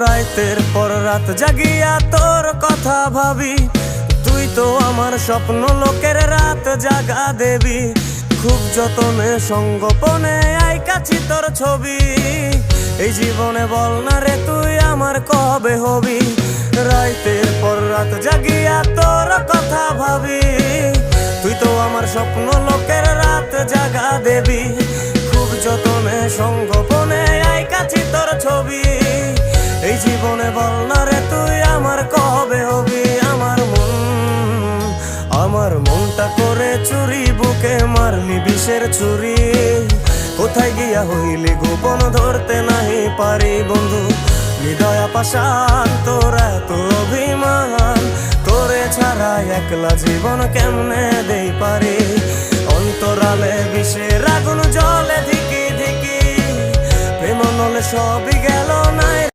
রাতের পর রাত জাগিয়া তোর কথা ভাবি, তুই তো আমার স্বপ্ন লোকের রাত জাগা দেবী। খুব যতনে সঙ্গোপনে আইকাছি তোর ছবি, এই জীবনে বল না রে তুই আমার কবে হবি। রাতের পর রাত জাগিয়া তোর কথা ভাবি, তুই তো আমার স্বপ্ন লোকের রাত জাগা দেবী। খুব যতনে সঙ্গোপনে আইকাছি তোর ছবি, এই জীবনে বল না রে তুই আমার কবে হবি। আমার মনটা করে চুরি, বুকে মারলি বিষের ছুরি। কোথায় গিয়া হইলি গোপন ধরতে নাহি পারি বন্ধু। হৃদয় পাষাণ তোর এত অভিমান, তোরে ছাড়া একলা জীবন কেমনে দেই পারি। অন্তরালে বিষের আগুন জলে ধিকি ধিকি, প্রেম নলে সবই গেল নাই।